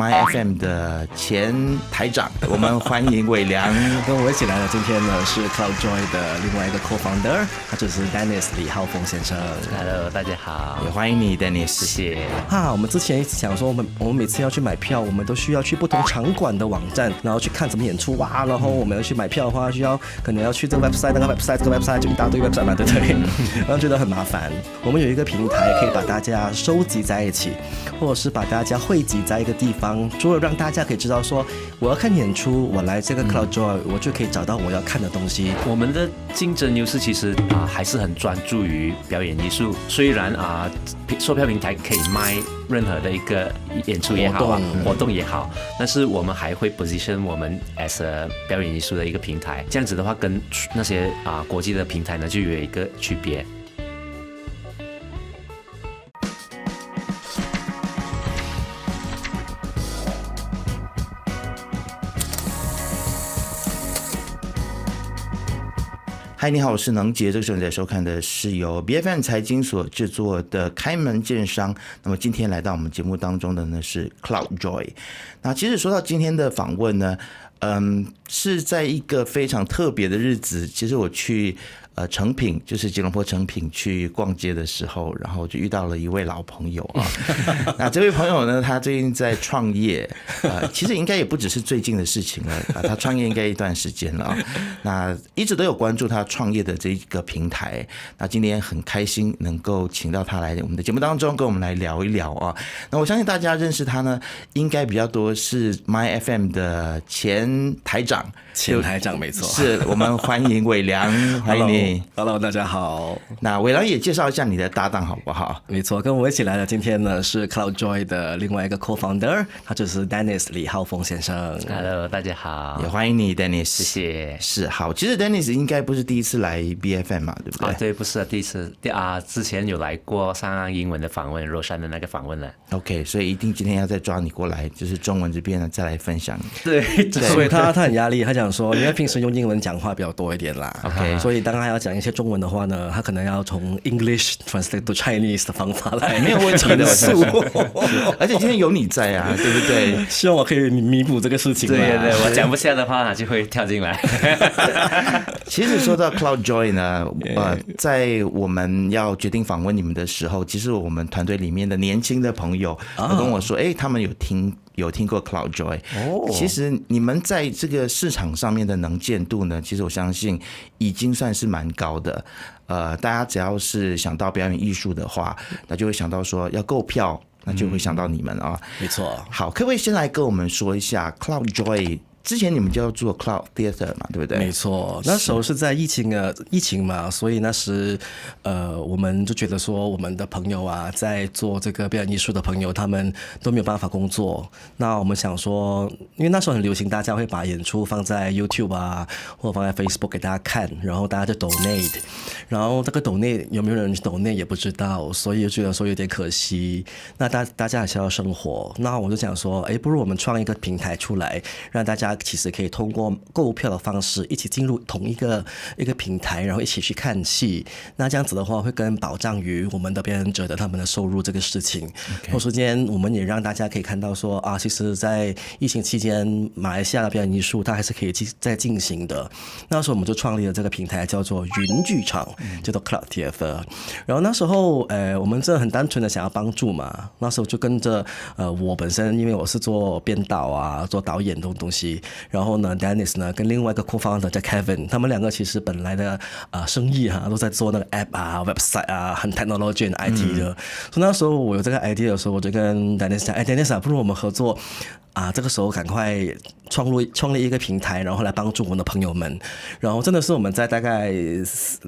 My FM 的前台长，我们欢迎伟良。跟我一起来的今天呢是 CloudJoy 的另外一个 co-founder， 他就是 Dennis 李浩峰先生。Hello， 大家好，也欢迎你 Dennis， 谢谢。我们之前一直想说，我们每次要去买票，我们都需要去不同场馆的网站，然后去看什么演出哇，然后我们要去买票的话，可能要去这个 website 那个 website 这个 website 就一大堆 website 嘛，对不对？然后觉得很麻烦。我们有一个平台可以把大家收集在一起，或者是把大家汇集在一个地方，除了让大家可以知道说我要看演出，我来这个 CloudJoy， 我就可以找到我要看的东西。我们的竞争优势其实还是很专注于表演艺术，虽然售票平台可以卖任何的一个演出也好活动也好，但是我们还会 position 我们 as a 表演艺术的一个平台，这样子的话跟那些国际的平台呢就有一个区别。嗨，你好，我是能杰。这个时候你在收看的是由 BFM 财经所制作的开门见商。那么今天来到我们节目当中的呢是 CloudJoy。那其实说到今天的访问呢，是在一个非常特别的日子。其实我去诚品，就是吉隆坡诚品去逛街的时候，然后就遇到了一位老朋友啊。那这位朋友呢，他最近在创业，其实应该也不只是最近的事情了，他创业应该一段时间了啊。那一直都有关注他创业的这个平台。那今天很开心能够请到他来我们的节目当中，跟我们来聊一聊啊。那我相信大家认识他呢，应该比较多是 My FM 的前台长，没错，是我们欢迎伟良，欢迎你。Hello， 大家好。那伟良也介绍一下你的搭档好不好？没错，跟我一起来的今天呢是 CloudJoy 的另外一个 co-founder， 他就是 Dennis 李浩峰先生。Hello， 大家好，也欢迎你 Dennis， 谢谢。是好，其实 Dennis 应该不是第一次来 BFM 嘛，对不对？对，不是第一次之前有来过上英文的访问，Roshan 的那个访问了。OK， 所以一定今天要再抓你过来，就是中文这边呢再来分享。对，所以他很压力，他讲说，因为平时用英文讲话比较多一点啦 ，OK， 所以当他要讲一些中文的话呢，他可能要从 English translate to Chinese 的方法来，没有问题的。而且今天有你在啊，对不对？希望我可以弥补这个事情。对，我讲不下的话，他就会跳进来。其实说到 CloudJoy 呢，在我们要决定访问你们的时候，其实我们团队里面的年轻的朋友都跟我说，他们有听过 CloudJoy。其实你们在这个市场上面的能见度呢，其实我相信已经算是蛮高的。大家只要是想到表演艺术的话，那就会想到说要购票，那就会想到你们啊。没错。好，可不可以先来跟我们说一下 CloudJoy？之前你们叫做 Cloud Theater 嘛，对不对？没错，那时候是在疫情嘛，所以那时我们就觉得说，我们的朋友啊，在做这个表演艺术的朋友，他们都没有办法工作。那我们想说，因为那时候很流行，大家会把演出放在 YouTube 啊，或者放在 Facebook 给大家看，然后大家就 donate， 然后这个 donate 有没有人 donate 也不知道，所以就觉得说有点可惜。那大家还是要生活，那我就想说，不如我们创一个平台出来，让大家其实可以通过购票的方式一起进入同一个平台，然后一起去看戏。那这样子的话会更保障于我们的表演者的他们的收入这个事情。同时间我们也让大家可以看到说其实在疫情期间马来西亚的表演艺术它还是可以在进行的。那时候我们就创立了这个平台叫做云剧场，叫做 Cloud Theater。然后那时候我们真的很单纯的想要帮助嘛，那时候就跟着我本身因为我是做编导啊做导演这种东西，然后呢 Dennis 呢跟另外一个 co-founder 叫 Kevin， 他们两个其实本来的生意都在做那个 app 啊 website 啊很 technology and IT 的。所以那时候我有这个 idea 的时候，我就跟 Dennis 讲Dennis 不如我们合作这个时候赶快创立一个平台，然后来帮助我们的朋友们。然后真的是我们在大概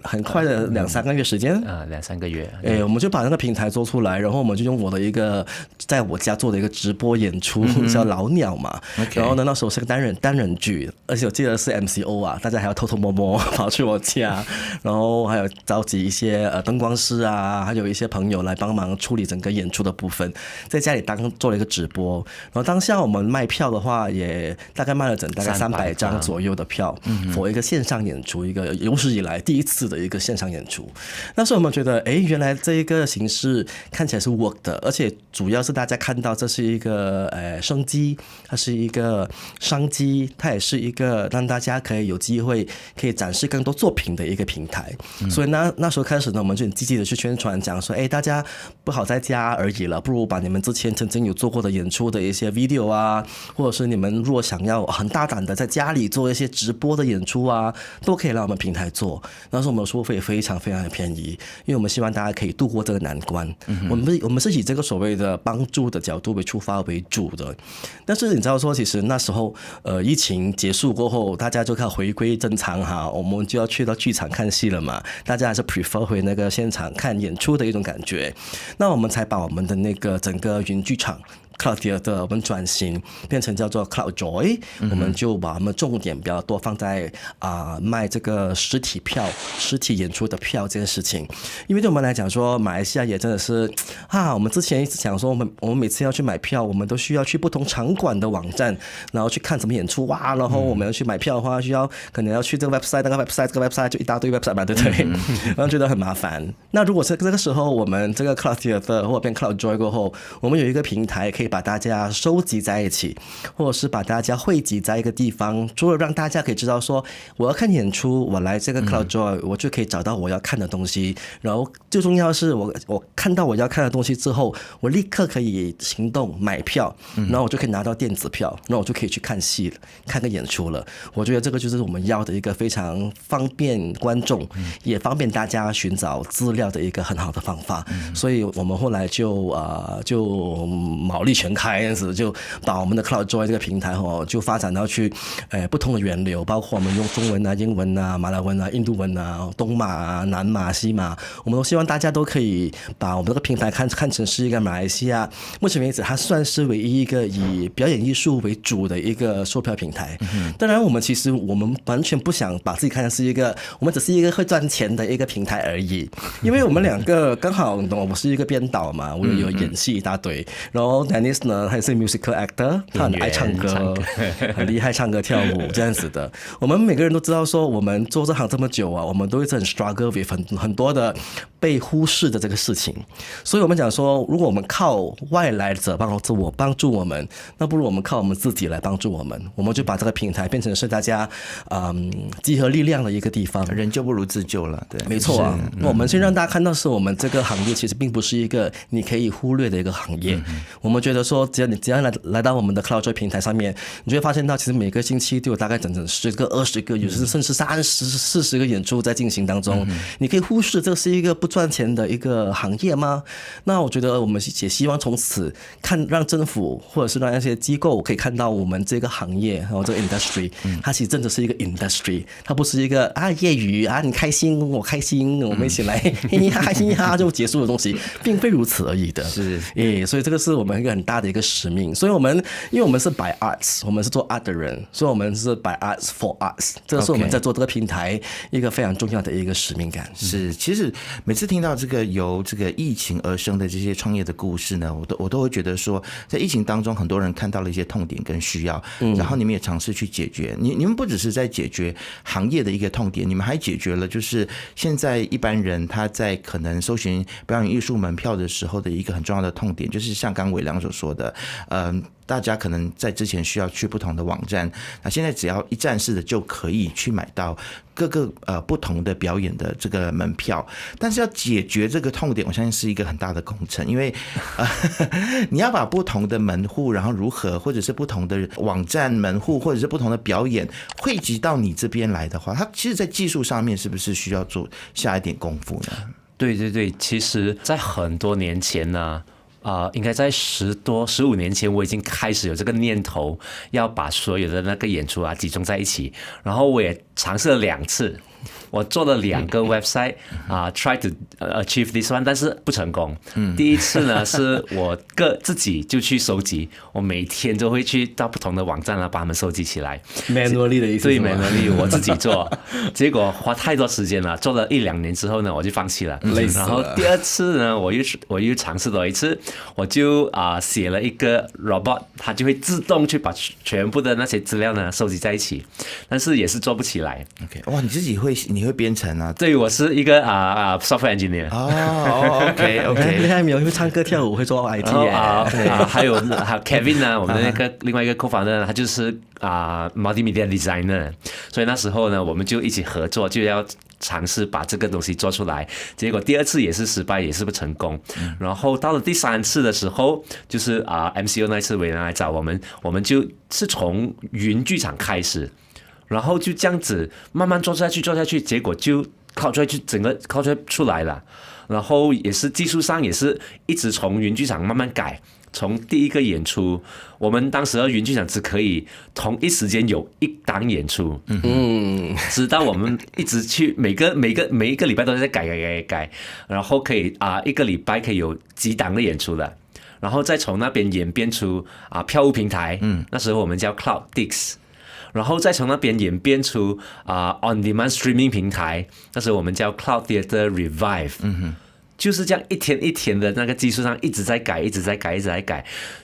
很快的2-3个月时间2-3个月我们就把那个平台做出来，然后我们就用我的一个在我家做的一个直播演出叫老鸟嘛。然后呢那时候是个单人剧，而且我记得是 MCO 大家还要偷偷摸摸跑去我家，然后还有召集一些灯光师啊，还有一些朋友来帮忙处理整个演出的部分，在家里做了一个直播。然后当下我们卖票的话，也大概卖了大概300张左右的票，for 一个线上演出，一个有史以来第一次的一个线上演出。那时候我们觉得，原来这一个形式看起来是 work 的，而且主要是大家看到这是一个生机，它是一个商机，它也是一个让大家可以有机会可以展示更多作品的一个平台。所以那时候开始呢，我们就很积极的去宣传，讲说，大家不好在家而已了，不如把你们之前曾经有做过的演出的一些 video 啊，或者是你们如果想要很大胆的在家里做一些直播的演出啊，都可以来我们平台做。那时候我们的收费非常非常的便宜，因为我们希望大家可以度过这个难关。我们是以这个所谓的帮助的角度为出发为主的。但是你知道说，其实那时候疫情结束过后，大家就开始回归正常哈，我们就要去到剧场看戏了嘛，大家还是 prefer 回那个现场看演出的一种感觉。那我们才把我们的那个整个云剧场Cloud Theatre 我们转型变成叫做 Cloud Joy，我们就把我们重点比较多放在卖这个实体票、实体演出的票这件事情。因为对我们来讲说，马来西亚也真的是我们之前一直想说，我们每次要去买票，我们都需要去不同场馆的网站，然后去看什么演出哇，然后我们要去买票的话，可能要去这个 website 那个 website 这个 website 就一大堆 website 嘛，对不对？然后觉得很麻烦。那如果是这个时候我们这个 Cloud Theatre 或者变 Cloud Joy 过后，我们有一个平台可以把大家收集在一起，或者是把大家汇集在一个地方，除了让大家可以知道说我要看演出，我来这个 Cloud Joy，我就可以找到我要看的东西，然后最重要的是我看到我要看的东西之后，我立刻可以行动买票，然后我就可以拿到电子票，然后我就可以去看戏了，看个演出了。我觉得这个就是我们要的一个非常方便观众，也方便大家寻找资料的一个很好的方法。所以我们后来就卯力全开，就把我们的 Cloud Joy 这个平台就发展到去不同的源流，包括我们用中文啊、英文啊、马来文啊、印度文啊、东马啊、南马、西马，我们都希望大家都可以把我们这个平台看成是一个马来西亚目前为止它算是唯一一个以表演艺术为主的一个售票平台。当然我们完全不想把自己看成是一个我们只是一个会赚钱的一个平台而已，因为我们两个刚好我是一个编导嘛，我有演戏一大堆，然后 Dennis 呢他也是 musical actor， 他很爱唱歌，很厉害唱歌跳舞这样子的。我们每个人都知道说我们做这行这么久啊，我们都一直很 struggle with 很多的被忽视的这个事情，所以我们讲说如果我们靠外来者帮助我们，那不如我们靠我们自己来帮助我们，我们就把这个平台变成是大家集合力量的一个地方。人救不如自救了，对，没错啊。我们先让大家看到是我们这个行业其实并不是一个你可以忽略的一个行业。我们觉得说只要来到我们的 Cloud Joy 平台上面，你就会发现到其实每个星期都有大概整10个、20个，有时甚至30、40个演出在进行当中。你可以忽视这是一个不赚钱的一个行业吗？那我觉得我们也希望从此让政府或者是让一些机构可以看到我们这个行业，然后这个 industry，它其实真的是一个 industry， 它不是一个业余你开心我开心，我们一起来嘿嘿哈嘿哈就结束的东西，并非如此而已的。是，所以这个是我们一个很大的一个使命。所以因为我们是 by arts， 我们是做 art 的人，所以我们是 by arts for arts， 这个是我们在做这个平台一个非常重要的一个使命感。是，其实每次听到这个由这个疫情而生的这些创业的故事呢，我都会觉得说，在疫情当中，很多人看到了一些痛点跟需要，然后你们也尝试去解决。你们不只是在解决行业的一个痛点，你们还解决了就是现在一般人他在可能搜寻表演艺术门票的时候的一个很重要的痛点，就是像刚伟良所说的，大家可能在之前需要去不同的网站，那现在只要一站式的就可以去买到各个不同的表演的这个门票。但是要解决这个痛点，我相信是一个很大的工程，因为你要把不同的门户，然后如何或者是不同的网站门户或者是不同的表演汇集到你这边来的话，它其实在技术上面是不是需要下一点功夫呢？对对对，其实在很多年前呢，应该在15年前，我已经开始有这个念头，要把所有的那个演出集中在一起。然后我也尝试了2次，我做了2个 website try to achieve this one， 但是不成功。第一次呢是我自己就去收集，我每天都会去到不同的网站把它们收集起来 manually 的意思。对 manually 我自己做，结果花太多时间了，做了1-2年之后呢，我就放弃了。然后第2次呢，我又尝试多一次，我就写了一个 robot， 它就会自动去把全部的那些资料呢收集在一起，但是也是做不起来。OK， 哇，你会编程啊？对，我是一个software engineer。OK， 厉害没有？会唱歌跳舞，会做 IT 还有 Kevin 呢，我们的另外一个 co-founder 呢，他就是multimedia designer， 所以那时候呢，我们就一起合作，就要尝试把这个东西做出来。结果第2次也是失败，也是不成功。然后到了第3次的时候，就是MCO 那次伟人来找我们，我们就是从云剧场开始。然后就这样子慢慢做下去，结果就靠出来，就整个靠出来了。然后也是技术上也是一直从云剧场慢慢改，从第一个演出，我们当时的云剧场只可以同一时间有1档演出，直到我们一直去每一个礼拜都在改，然后可以1个礼拜可以有几档的演出了。然后再从那边演变出票务平台，那时候我们叫 CloudDix。然后再从那边演变出on demand streaming 平台，那时候我们叫 Cloud Theatre Revive，就是这样一天一天的那个技术上一直在改，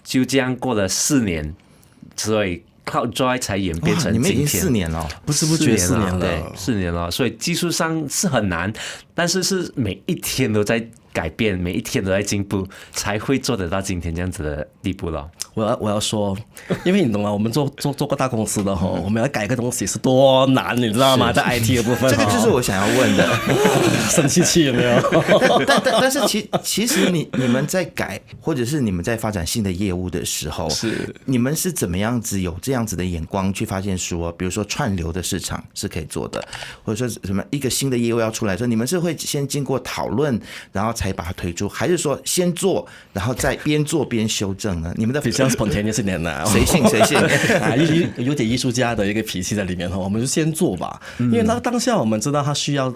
就这样过了4年，所以 Cloud Joy 才演变成今天。你们已经4年了，不知不觉4年了，对，4年了，所以技术上是很难，但是每一天都在改变，每一天都在进步，才会做得到今天这样子的地步了。我要说，因为你懂吗？我们做过大公司的我们要改个东西是多难，你知道吗？在 IT 的部分，这个就是我想要问的，生气有没有？但是其实你们在改，或者是你们在发展新的业务的时候，你们是怎么样子有这样子的眼光去发现说，比如说串流的市场是可以做的，或者说什么一个新的业务要出来的时候，你们是会先经过讨论，然后才把它推出，还是说先做，然后再边做边修正呢？你们的比较 spontaneous 一点的，随性有点艺术家的一个脾气在里面，我们就先做吧，因为当下我们知道他需要，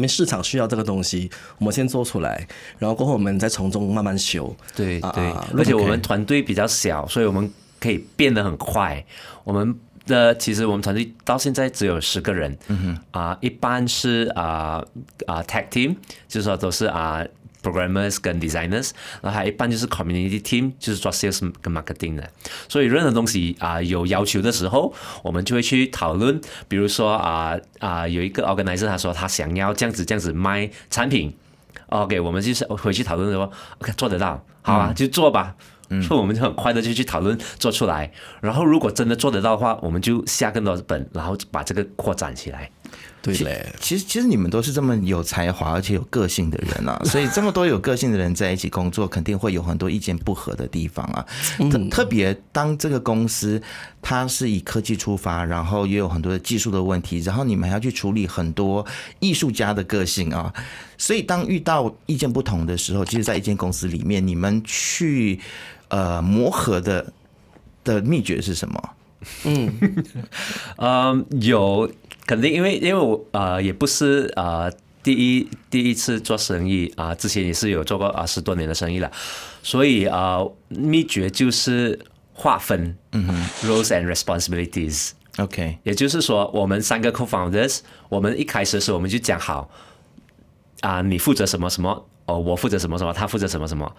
市场需要这个东西，我们先做出来，然后过后我们再从中慢慢修。对，而且我们团队比较小，所以我们可以变得很快。其实我们团队到现在只有10个人，一半是tech team， 就是说都是programmers 跟 designers， 然后还有一半就是 community team， 就是做 sales 跟 marketing 的。所以任何东西有要求的时候，我们就会去讨论。比如说有一个 organizer 他说他想要这样子卖产品 ，OK， 我们就是回去讨论说 ，OK 做得到，好啊，就做吧。所以我们就很快的就去讨论做出来，然后如果真的做得到的话，我们就下更多的本，然后把这个扩展起来。对嘞，其实你们都是这么有才华而且有个性的人啊，所以这么多有个性的人在一起工作，肯定会有很多意见不合的地方啊。特别当这个公司它是以科技出发，然后也有很多的技术的问题，然后你们还要去处理很多艺术家的个性啊，所以当遇到意见不同的时候，其实在一间公司里面，你们去磨合的秘诀是什么？有肯定，因为我也不是第一次做生意之前也是有做过10多年的生意了，所以秘诀就是划分roles and responsibilities。OK， 也就是说，我们3个 co-founders， 我们一开始的时候我们就讲好你负责什么什么。我负责什么什么，他负责什么什么，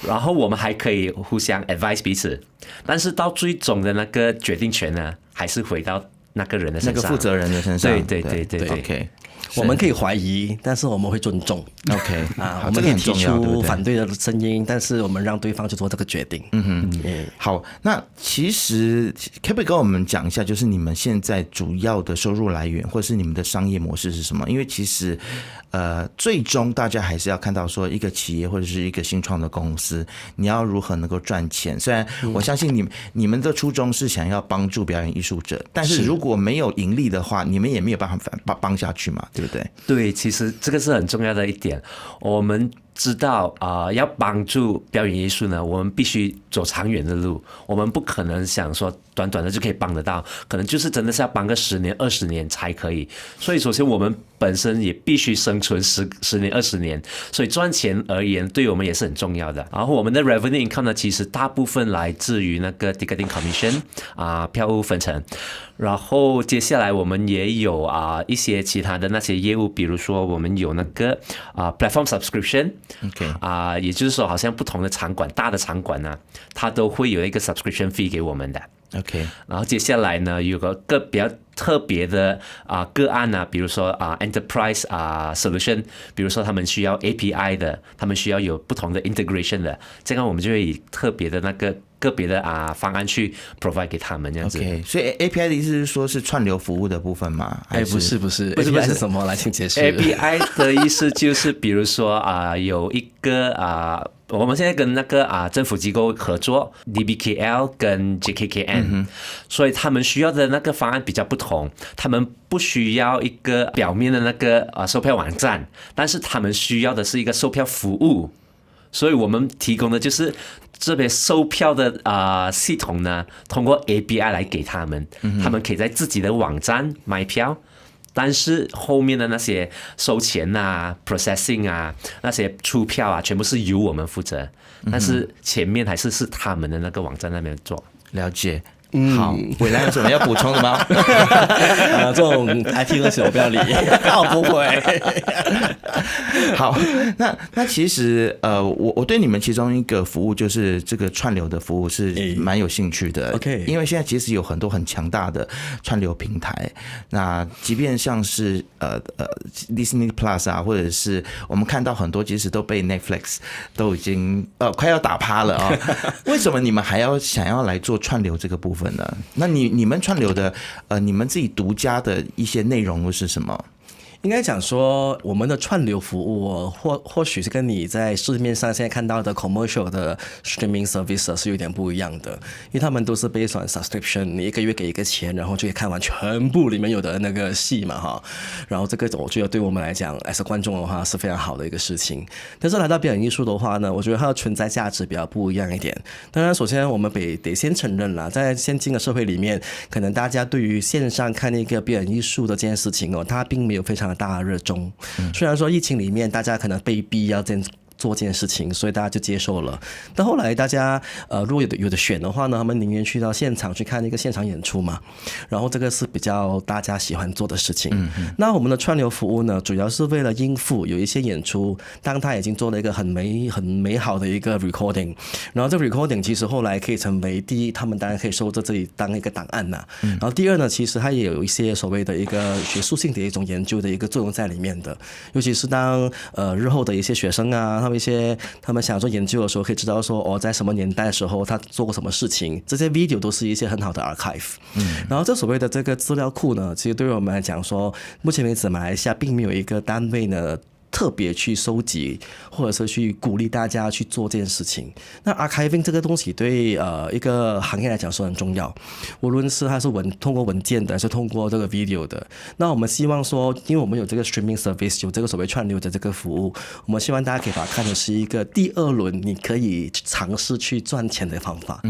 然后我们还可以互相 advise 彼此，但是到最终的那个决定权呢，还是回到那个人的身上，那个负责人的身上。对 OK， 我们可以怀疑，但是我们会尊重。OK， 我们可以提出反对的声音，但是我们让对方去做这个决定。好，那其实可不可以跟我们讲一下，就是你们现在主要的收入来源，或是你们的商业模式是什么？因为其实最终大家还是要看到说，一个企业或者是一个新创的公司，你要如何能够赚钱。虽然我相信你们的初衷是想要帮助表演艺术者，但是如果没有盈利的话，你们也没有办法帮下去嘛，对不对？对，其实这个是很重要的一点。我们知道要帮助表演艺术呢，我们必须走长远的路，我们不可能想说短短的就可以帮得到，可能就是真的是要帮个10年20年才可以。所以首先我们本身也必须生存10年20年，所以赚钱而言对我们也是很重要的。然后我们的 revenue income 呢，其实大部分来自于那个 ticketing commission 票务分成，然后接下来我们也有一些其他的那些业务，比如说我们有那个platform subscription。OK 也就是说，好像不同的场馆，大的场馆呢，它都会有一个 subscription fee 给我们的。OK， 然后接下来呢，有个比较特别的个案呢，比如说enterprise solution， 比如说他们需要 API 的，他们需要有不同的 integration 的，这样我们就会以特别的那个个别的方案去 provide 给他们这样子。OK， 所以 API 的意思是说是串流服务的部分吗？不是，API 是什么？来，请解释。API 的意思就是比如说有一个我们现在跟那个政府机构合作 ，DBKL 跟 JKKN，所以他们需要的那个方案比较不同，他们不需要一个表面的那个售票网站，但是他们需要的是一个售票服务，所以我们提供的就是这边售票的系统呢，通过 API 来给他们，他们可以在自己的网站买票。但是后面的那些收钱processing 那些出票全部是由我们负责，但是前面还是他们的那个网站那边做。了解。好，未来有什么要补充的吗？这种 IT 东西我不要理，我不会。好，那其实我对你们其中一个服务就是这个串流的服务是蛮有兴趣的。OK， 因为现在其实有很多很强大的串流平台，那即便像是Disney Plus 或者是我们看到很多其实都被 Netflix 都已经快要打趴了为什么你们还要想要来做串流这个部分？那你们串流的你们自己独家的一些内容又是什么？应该讲说，我们的串流服务或许是跟你在市面上现在看到的 commercial 的 streaming service 是有点不一样的，因为他们都是 based on subscription， 你一个月给一个钱，然后就可以看完全部里面有的那个戏嘛哈。然后这个我觉得对我们来讲，as 观众的话是非常好的一个事情。但是来到表演艺术的话呢，我觉得它的存在价值比较不一样一点。当然，首先我们得先承认啦，在现今的社会里面，可能大家对于线上看一个表演艺术的这件事情它并没有非常大的热衷，虽然说疫情里面大家可能被逼要做这件事情，所以大家就接受了。但后来大家如果有的选的话呢，他们宁愿去到现场去看一个现场演出嘛。然后这个是比较大家喜欢做的事情。那我们的串流服务呢，主要是为了应付有一些演出，当他已经做了一个很美好的一个 recording， 然后这 recording 其实后来可以成为第一，他们当然可以收在这里当一个档案呐。然后第二呢，其实它也有一些所谓的一个学术性的一种研究的一个作用在里面的，尤其是当日后的一些学生他们想做研究的时候，可以知道说在什么年代的时候他做过什么事情，这些 video 都是一些很好的 archive。然后这所谓的这个资料库呢，其实对于我们来讲说，目前为止马来西亚并没有一个单位呢特别去收集，或者是去鼓励大家去做这件事情。那 archiving 这个东西对一个行业来讲是很重要，无论是它是通过文件的，还是通过这个 video 的。那我们希望说，因为我们有这个 streaming service， 有这个所谓串流的这个服务，我们希望大家可以把它看成是一个第二轮你可以尝试去赚钱的方法。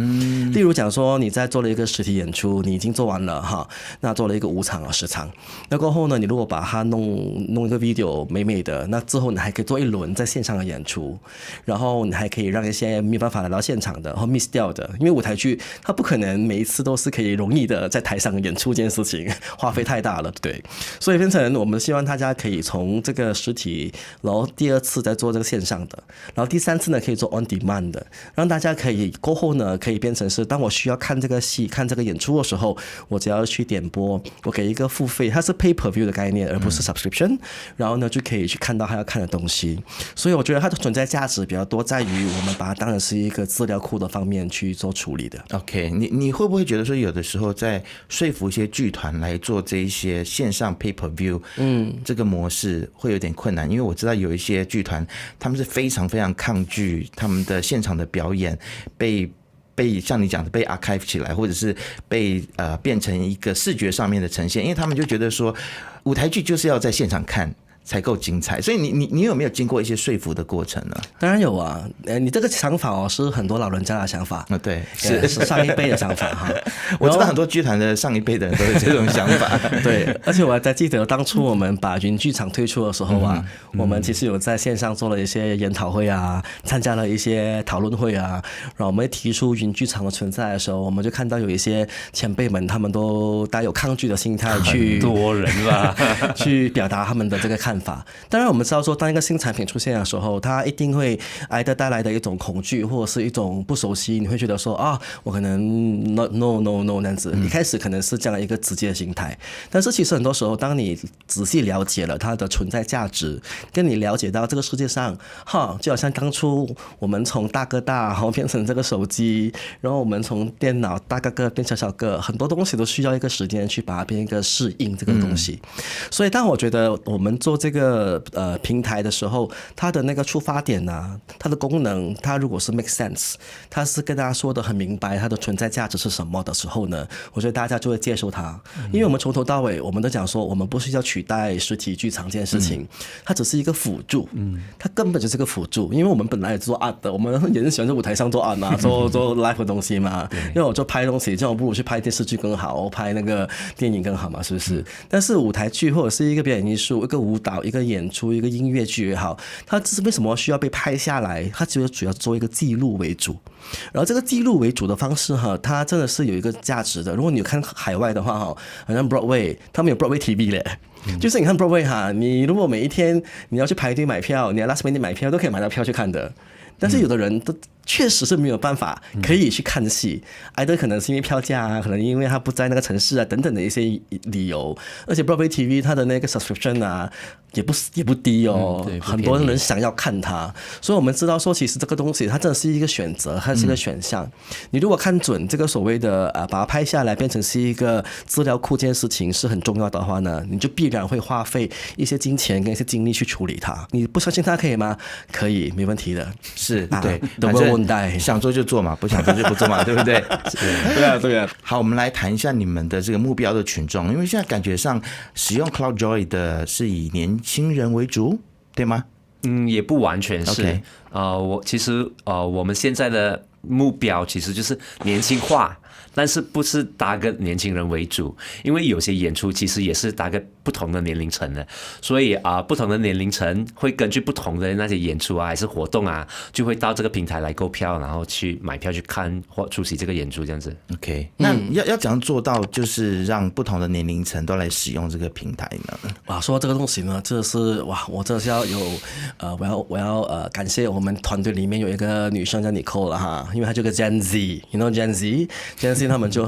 例如讲说，你在做了一个实体演出，你已经做完了哈，那做了一个5场10场，那过后呢，你如果把它弄一个 video 美美的，那之后你还可以做一轮在线上的演出，然后你还可以让一些没有办法来到现场的或 miss 掉的，因为舞台剧它不可能每一次都是可以容易的在台上演出这件事情，花费太大了，对，所以变成我们希望大家可以从这个实体，然后第2次再做这个线上的，然后第3次呢可以做 on demand 的，让大家可以过后呢可以变成是当我需要看这个戏看这个演出的时候，我只要去点播，我给一个付费，它是 pay per view 的概念而不是 subscription， 然后呢就可以去看到他要看的东西。所以我觉得它的存在价值比较多在于我们把它当成是一个资料库的方面去做处理的。 OK， 你会不会觉得说有的时候在说服一些剧团来做这一些线上 pay per view 这个模式会有点困难？因为我知道有一些剧团他们是非常非常抗拒他们的现场的表演被像你讲的被 archive 起来，或者是被变成一个视觉上面的呈现，因为他们就觉得说舞台剧就是要在现场看才够精彩。所以你有没有经过一些说服的过程呢？当然有啊，你这个想法是很多老人家的想法啊，对，是上一辈的想法哈。我知道很多剧团的上一辈的人都有这种想法。对，而且我还记得当初我们把云剧场推出的时候啊，我们其实有在线上做了一些研讨会啊，参加了一些讨论会啊，然后我们提出云剧场的存在的时候，我们就看到有一些前辈们他们都带有抗拒的心态去很多人吧去表达他们的这个看法。当然我们知道说，当一个新产品出现的时候，它一定会带来的一种恐惧或者是一种不熟悉，你会觉得说啊，我可能 no 那样子，一开始可能是这样一个直接的心态。但是其实很多时候，当你仔细了解了它的存在价值，跟你了解到这个世界上就好像当初我们从大哥大然后变成这个手机，然后我们从电脑大个个变小小个，很多东西都需要一个时间去把它变一个适应这个东西。所以当我觉得我们做这个平台的时候，它的那个出发点啊，它的功能，它如果是 make sense， 它是跟大家说的很明白它的存在价值是什么的时候呢，我觉得大家就会接受它。因为我们从头到尾我们都讲说，我们不是要取代实体剧场这件事情，它只是一个辅助，它根本就是个辅助。因为我们本来也做 art 的，我们也是喜欢在舞台上做 art 嘛，做 live 的东西嘛，因为我做拍东西，这样我不如去拍电视剧更好，拍那个电影更好嘛，是不是？但是舞台剧或者是一个表演艺术，一个舞蹈，一个演出，一个音乐剧也好，它是为什么需要被拍下来？它主要做一个记录为主。然后这个记录为主的方式它真的是有一个价值的。如果你有看海外的话好像 Broadway 他们有 Broadway TV 嘞，就是你看 Broadway 你如果每一天你要去排队买票，你要 last minute 买票都可以买到票去看的。但是有的人都确实是没有办法可以去看戏，可能是因为票价啊，可能因为他不在那个城市啊等等的一些理由。而且 Broadway TV 它的那个 subscription 啊也不低哦，很多人想要看它。所以我们知道说，其实这个东西它真的是一个选择，它是一个选项。你如果看准这个所谓的把它拍下来变成是一个资料库这件事情是很重要的话呢，你就必然会花费一些金钱跟一些精力去处理它。你不相信它可以吗？可以，没问题的。是对，反正想做就做嘛，不想做就不做嘛，对不对？对啊。好，我们来谈一下你们的这个目标的群众，因为现在感觉上使用 CloudJoy 的是以年轻人为主，对吗？也不完全是。我们现在的目标其实就是年轻化。但是不是搭个年轻人为主，因为有些演出其实也是搭个不同的年龄层的，所以不同的年龄层会根据不同的那些演出啊还是活动啊，就会到这个平台来购票，然后去买票去看或出席这个演出这样子。OK， 那要怎样做到就是让不同的年龄层都来使用这个平台呢？哇，说到这个东西呢，这是我真的是要有我要感谢我们团队里面有一个女生叫 Nicole 了因为她就个 Gen Z，you know Gen Z。他们就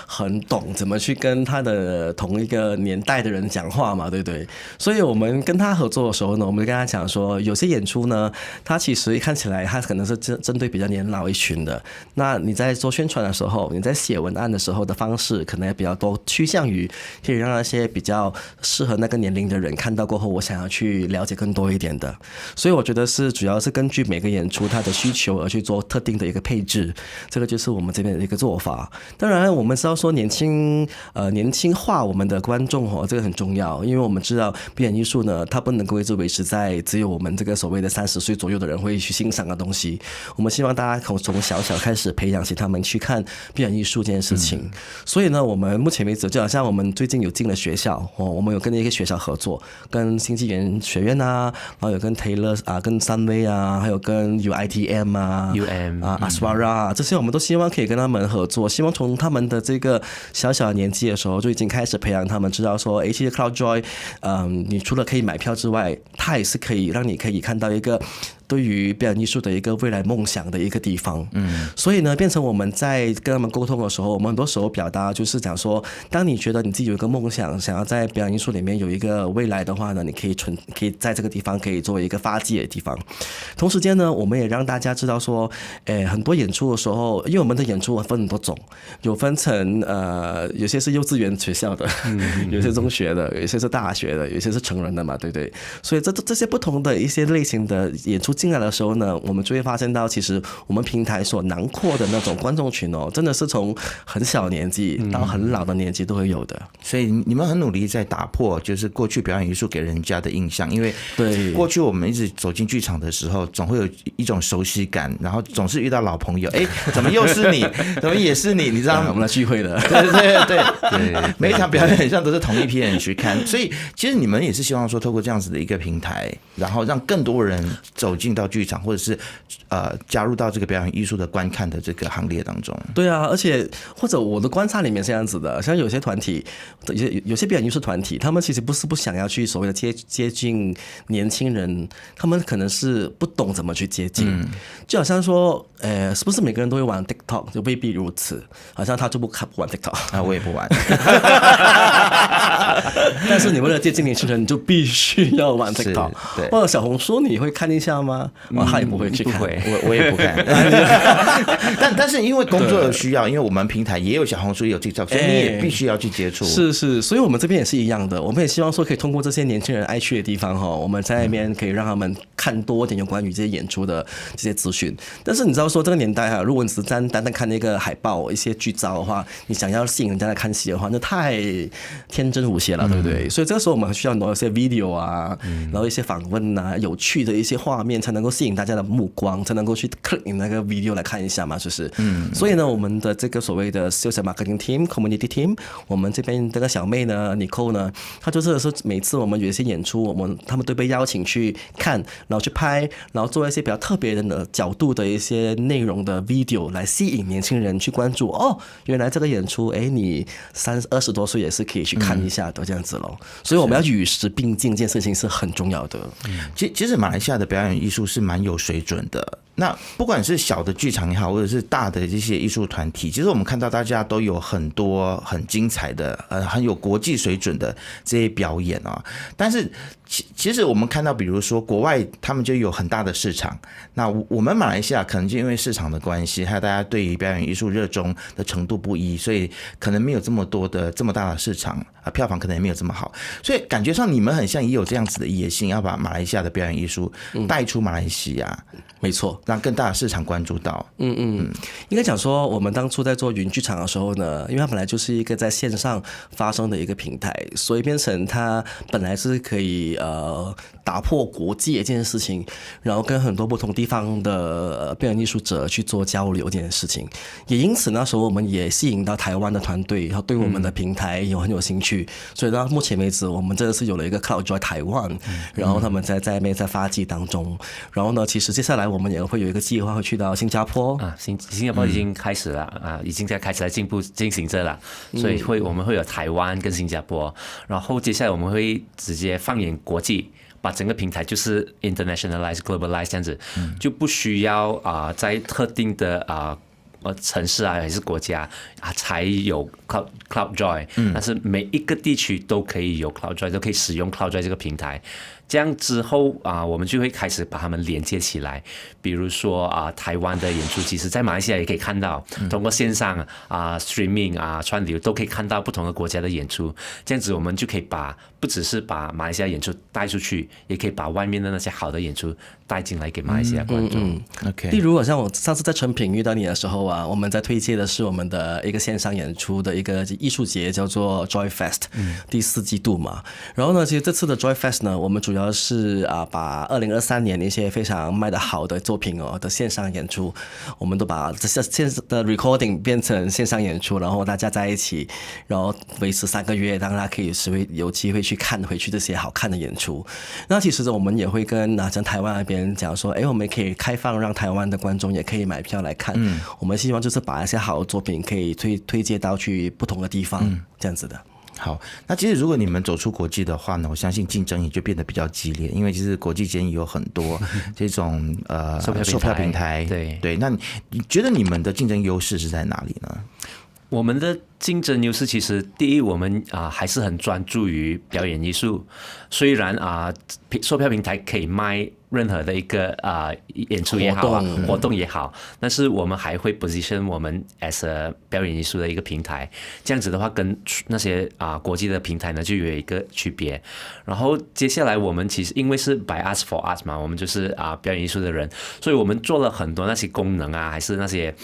很懂怎么去跟他的同一个年代的人讲话嘛，对不对？所以我们跟他合作的时候呢，我们就跟他讲说，有些演出呢，它其实看起来它可能是针对比较年老一群的。那你在做宣传的时候，你在写文案的时候的方式，可能也比较多趋向于可以让那些比较适合那个年龄的人看到过后，我想要去了解更多一点的。所以我觉得主要是根据每个演出它的需求而去做特定的一个配置，这个就是我们这边的一个做法。当然我们知道说年轻化我们的观众这个很重要，因为我们知道表演艺术呢，它不能够一直维持在只有我们这个所谓的30岁左右的人会去欣赏的东西。我们希望大家从小开始培养起他们去看表演艺术这件事情。所以呢，我们目前为止就好像我们最近有进了学校我们有跟一个学校合作，跟新纪元学院然后有跟 Taylor 跟三威还有跟 UITM Aswara 这些，我们都希望可以跟他们合作。希望从他们的这个小小的年纪的时候就已经开始培养他们，知道说其实 CloudJoy 你除了可以买票之外，它也是可以让你可以看到一个对于表演艺术的一个未来梦想的一个地方。所以呢，变成我们在跟他们沟通的时候，我们很多时候表达就是讲说，当你觉得你自己有一个梦想，想要在表演艺术里面有一个未来的话呢，你可以在这个地方可以作为一个发迹的地方。同时间呢，我们也让大家知道说，很多演出的时候，因为我们的演出分很多种，有分成有些是幼稚园学校的，有些中学的，有些是大学的，有些是成人的嘛，对不对？所以这些不同的一些类型的演出进来的时候呢，我们就会发现到，其实我们平台所囊括的那种观众群哦，真的是从很小年纪到很老的年纪都会有的。所以你们很努力在打破，就是过去表演艺术给人家的印象，因为对过去我们一直走进剧场的时候，总会有一种熟悉感，然后总是遇到老朋友，哎，怎么又是你？怎么也是你？你知道吗？我们来聚会的，对，每一场表演很像都是同一批人去看，所以其实你们也是希望说，透过这样子的一个平台，然后让更多人走进到剧场，或者是加入到这个表演艺术的观看的这个行列当中。对啊，而且或者我的观察里面是这样子的，像有些团体，有些表演艺术团体，他们其实不是不想要去所谓的接近年轻人，他们可能是不懂怎么去接近，就好像说，是不是每个人都会玩 TikTok？ 就未必如此，好像他就不玩 TikTok 啊，我也不玩。但是你为了接近年轻人，你就必须要玩 TikTok。对，或者小红书你会看一下吗？他也不会去看，我也不看。但是因为工作的需要，因为我们平台也有小红书，也有 TikTok， 所以你也必须要去接触。是，所以我们这边也是一样的，我们也希望说可以通过这些年轻人爱去的地方哈，我们在那边可以让他们看多一点有关于这些演出的这些资讯。但是你知道说这个年代啊，如果你只是单单看那个海报、一些剧照的话，你想要吸引人家来看戏的话，那太天真无邪了，对不对？所以这个时候我们需要弄一些 video 啊，然后一些访问啊，有趣的一些画面，才能够吸引大家的目光，才能够去 click 你那个 video 来看一下嘛，是不是？所以呢，我们的这个所谓的 sales and marketing team、community team， 我们这边这个小妹呢 ，Nicole 呢，她就是说每次我们有一些演出，他们都被邀请去看，然后去拍，然后做一些比较特别的角度的一些内容的 video 来吸引年轻人去关注。哦，原来这个演出，哎，你20多岁也是可以去看一下的这样子咯。所以我们要与时并进，这件事情是很重要的。其实马来西亚的表演艺术是蛮有水准的。那不管是小的剧场也好，或者是大的这些艺术团体，其实我们看到大家都有很多很精彩的、很有国际水准的这些表演啊。但是其实我们看到，比如说国外他们就有很大的市场，那我们马来西亚可能就因为市场的关系，还有大家对于表演艺术热衷的程度不一，所以可能没有这么大的市场啊，票房可能也没有这么好。所以感觉上你们很像也有这样子的野心，要把马来西亚的表演艺术带出马来西亚。没错，让更大的市场关注到。应该讲说，我们当初在做云剧场的时候呢，因为它本来就是一个在线上发生的一个平台，所以变成它本来是可以打破国界这件事情，然后跟很多不同地方的表演艺术者去做交流这件事情。也因此那时候我们也吸引到台湾的团队，然后对我们的平台很有兴趣，所以到目前为止，我们真的是有了一个 Cloud Joy 台湾，然后他们在那边在发迹当中。然后呢，其实接下来我们也会有一个计划会去到新加坡啊，新加坡已经开始了啊，已经在开始在进行着了，所以我们会有台湾跟新加坡，然后接下来我们会直接放眼国际。把整个平台就是 internationalize、globalize 这样子，就不需要在特定的城市啊还是国家才有 Cloud Joy，但是每一个地区都可以有 Cloud Joy， 都可以使用 Cloud Joy 这个平台。这样之后我们就会开始把它们连接起来。比如说台湾的演出，其实在马来西亚也可以看到，通过线上streaming 串流都可以看到不同的国家的演出。这样子我们就可以不只是把马来西亚演出带出去，也可以把外面的那些好的演出带进来给马来西亚观众。OK。例如，好像我上次在成品遇到你的时候我们在推介的是我们的一个线上演出的一个艺术节，叫做 Joy Fest，第4季度嘛。然后呢，其实这次的 Joy Fest 呢，我们主要是把2023年一些非常卖得好的作品的线上演出，我们都把这线的 recording 变成线上演出，然后大家在一起，然后维持3个月，让大家可以有机会去看回去这些好看的演出。那其实我们也会跟像台湾那边讲说，我们可以开放让台湾的观众也可以买票来看。我们希望就是把一些好的作品可以推介到去不同的地方，这样子的。好，那其实如果你们走出国际的话呢，我相信竞争也就变得比较激烈，因为其实国际间有很多这种售票平台。对，那你觉得你们的竞争优势是在哪里呢？我们的竞争优势其实第一，我们还是很专注于表演艺术。虽然售票平台可以卖任何的一个演出也好活动也好，但是我们还会 position 我们 as a 表演艺术的一个平台，这样子的话跟那些国际的平台呢就有一个区别。然后接下来我们其实因为是 by us for us 嘛，我们就是表演艺术的人，所以我们做了很多那些功能还是那些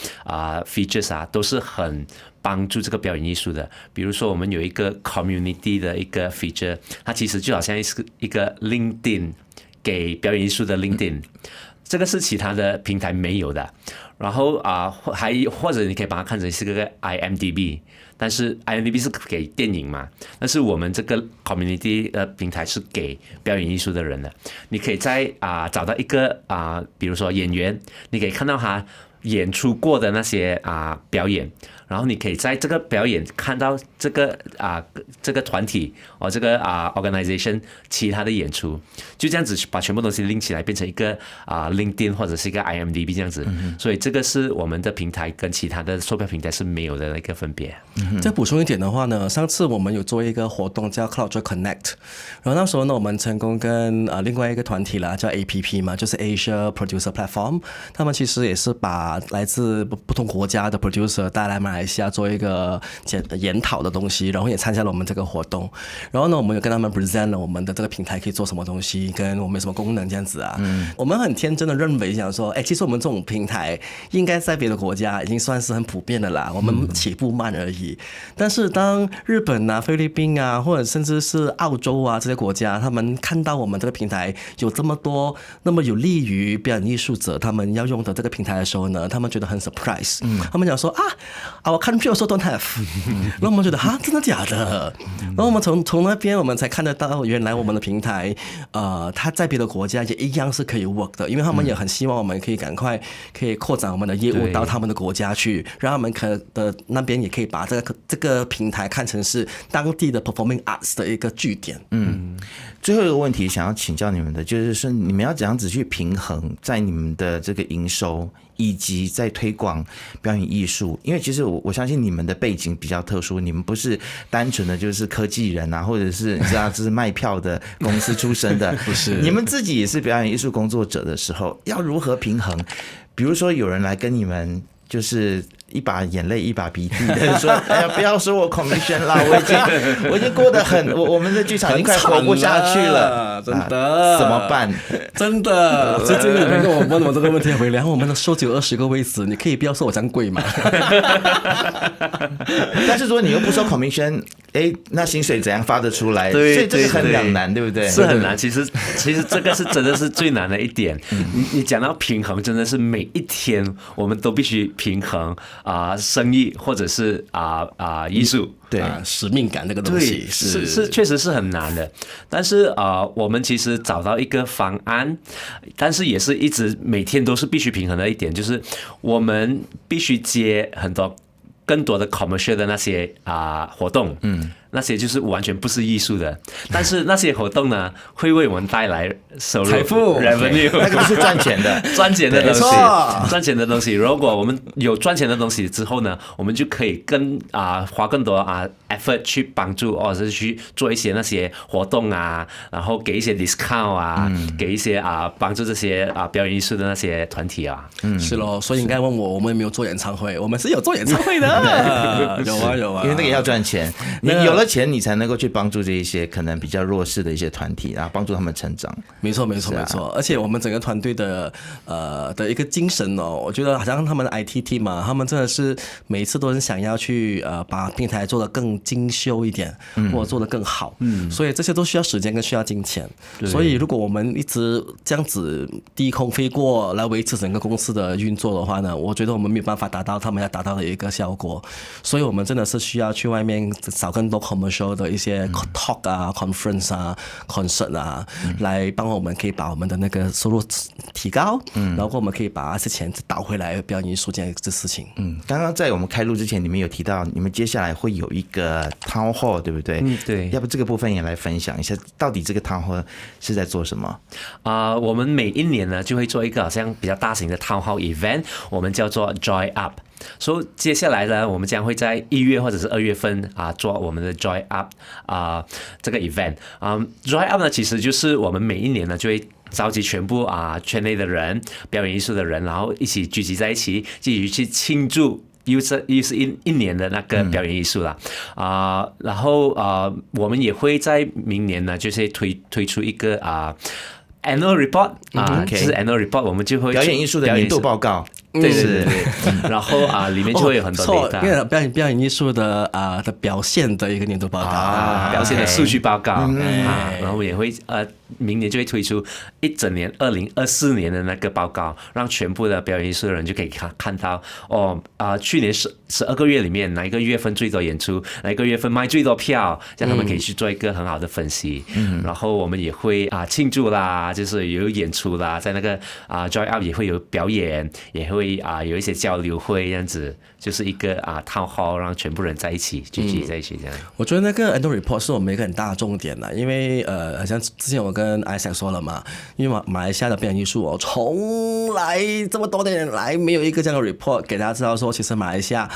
features 都是很帮助这个表演艺术的。比如说我们有一个 community 的一个 feature， 它其实就好像是一个 LinkedIn 给表演艺术的 LinkedIn， 这个是其他的平台没有的。然后还或者你可以把它看成是个 IMDB， 但是 IMDB 是给电影嘛，但是我们这个 community 的平台是给表演艺术的人的。你可以在找到一个比如说演员，你可以看到他演出过的那些表演，然后你可以在这个表演看到这个团体这个organization 其他的演出，就这样子把全部东西拎起来变成一个LinkedIn 或者是一个 IMDB 这样子。所以这个是我们的平台跟其他的售票平台是没有的一个分别。再补充一点的话呢，上次我们有做一个活动叫 CloudJoy Connect， 然后那时候呢我们成功跟另外一个团体啦叫 APP 嘛，就是 Asia Producer Platform， 他们其实也是把来自不同国家的 producer 带来马来西亚做一个研讨的东西，然后也参加了我们这个活动。然后呢我们有跟他们 present 了我们的这个平台可以做什么东西，跟我们有什么功能这样子我们很天真的认为想说其实我们这种平台应该在别的国家已经算是很普遍的啦，我们起步慢而已。但是当日本菲律宾或者甚至是澳洲这些国家，他们看到我们这个平台有这么多那么有利于表演艺术者他们要用的这个平台的时候呢，他们觉得很 surprise，他们讲说our country also don't have， 然后我们觉得真的假的？然后我们从那边我们才看得到原来我们的平台它在别的国家也一样是可以 work 的，因为他们也很希望我们可以赶快可以扩展我们的业务到他们的国家去，让他们的那边也可以把这个平台看成是当地的 performing arts 的一个据点。最后一个问题想要请教你们的就是说，你们要怎样子去平衡在你们的这个营收以及在推广表演艺术？因为其实我相信你们的背景比较特殊，你们不是单纯的就是科技人或者是你知道就是卖票的公司出身的，不是，你们自己也是表演艺术工作者的时候，要如何平衡？比如说有人来跟你们就是一把眼泪一把鼻涕的说哎呀不要说我 commission 啦，我已经过得很我们的剧场已经快活不下去了，真的，怎么办？真的，最近有人跟我问我这个问题，然后我们的收只有20个位置，你可以不要说我这样贵嘛？但是如果你又不收 commission， 那薪水怎样发得出来？对，所以这个很两难，对不对？是很难。其实这个是真的是最难的一点。你讲到平衡，真的是每一天我们都必须平衡生意或者是艺术。对，使命感那个东西是确实是很难的。但是我们其实找到一个方案，但是也是一直每天都是必须平衡的一点，就是我们必须接更多的 commercial 的那些活动，那些就是完全不是艺术的，但是那些活动呢，会为我们带来收入、财富 revenue， 那个是赚钱的，赚钱的东西，没错，赚钱的东西。如果我们有赚钱的东西之后呢，我们就可以花更多effort 去帮助，或者是去做一些那些活动然后给一些 discount 给一些帮助这些表演艺术的那些团体是咯，所以应该问我们有没有做演唱会？我们是有做演唱会的，有啊，因为那个要赚钱，你有了钱，你才能够去帮助这一些可能比较弱势的一些团体，然后帮助他们成长。没错。而且我们整个团队的一个精神我觉得好像他们的 IT team 嘛，他们真的是每一次都是想要去把平台做得更精修一点，或者做得更好。所以这些都需要时间跟需要金钱。所以如果我们一直这样子低空飞过来维持整个公司的运作的话呢，我觉得我们没有办法达到他们要达到的一个效果。所以我们真的是需要去外面找更多 commercial 的一些 talk conference concert 来帮我们可以把我们的那个收入提高，然后我们可以把那些钱倒回来表演艺术这事情。刚刚在我们开录之前，你们有提到你们接下来会有一个 town hall， 对不对？对。要不这个部分也来分享一下，到底这个 town hall 是在做什么？我们每一年呢就会做一个好像比较大型的 town hall event， 我们叫做 Joy Up。所以接下来呢，我们将会在1月或者是2月份做我们的 Joy Up 这个 event。Joy Up 呢，其实就是我们每一年呢就会召集全部圈内的人、表演艺术的人，然后一起聚集在一起，继续去庆祝。又是一年的那个表演艺术啦，然后我们也会在明年呢，就是推出一个annual report 就是 annual report， 我们就会表演艺术的年度报告。对，然后里面就会有很多 data， 表演艺术的表现的一个年度报告，表现的数据报告然后也会明年就会推出一整年2024年的那个报告，让全部的表演艺术的人就可以看到去年12个月里面哪一个月份最多演出，哪一个月份卖最多票，这样他们可以去做一个很好的分析。然后我们也会庆祝啦，就是有演出啦，在那个Joy Up 也会有表演，也会有一些交流会，这样子就是一个town hall，让全部人在一起聚集在一起这样。我觉得那个 annual report 是我们一个很大的重点啦，因为好像之前我跟 Isaac 说了嘛，因为马来西亚的表演艺术从来这么多年来没有一个这样的 report 给大家知道说，其实马来西亚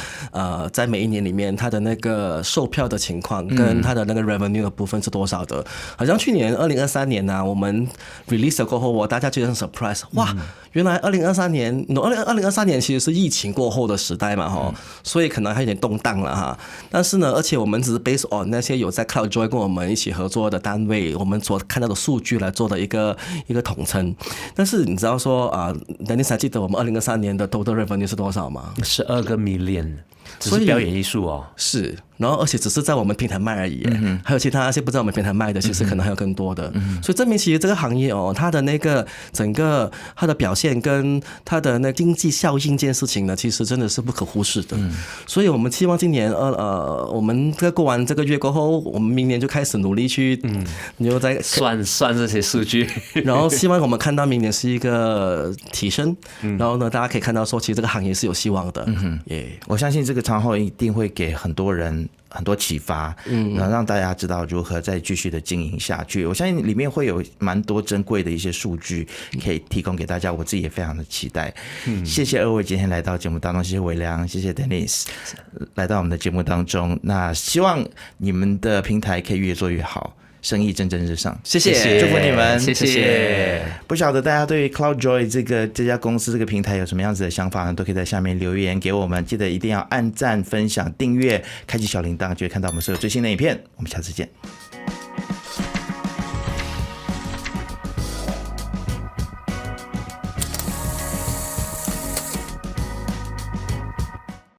在每一年里面它的那个售票的情况跟它的那个 revenue 的部分是多少的。好像去年2023年呢，我们 release 过后，大家觉得很 surprise， 哇，原来2023年其实是疫情过后的时代嘛，所以可能还有点动荡了哈。但是呢，而且我们只是 based on 那些有在 CloudJoy 跟我们一起合作的单位，我们所看到的数据来做的一个统称。但是你知道说Dennis 还记得我们2023年的 total revenue 是多少吗？12个 million， 只是表演艺术哦。是，然后而且只是在我们平台卖而已，还有其他那些不在我们平台卖的，其实可能还有更多的。所以证明其实这个行业它的那个整个它的表现跟它的那经济效应这件事情呢，其实真的是不可忽视的。所以我们希望今年我们过完这个月过后，我们明年就开始努力去你又在算这些数据，然后希望我们看到明年是一个提升，然后呢，大家可以看到说，其实这个行业是有希望的。我相信这个长后一定会给很多人很多启发，然后让大家知道如何再继续的经营下去。我相信里面会有蛮多珍贵的一些数据可以提供给大家，我自己也非常的期待。谢谢二位今天来到节目当中，谢谢伟良，谢谢 Dennis 来到我们的节目当中。那希望你们的平台可以越做越好，生意蒸蒸日上，谢谢，祝福你们，谢谢。不晓得大家对于 CloudJoy 这家公司这个平台有什么样子的想法呢？都可以在下面留言给我们，记得一定要按赞、分享、订阅、开启小铃铛，就会看到我们所有最新的影片。我们下次见。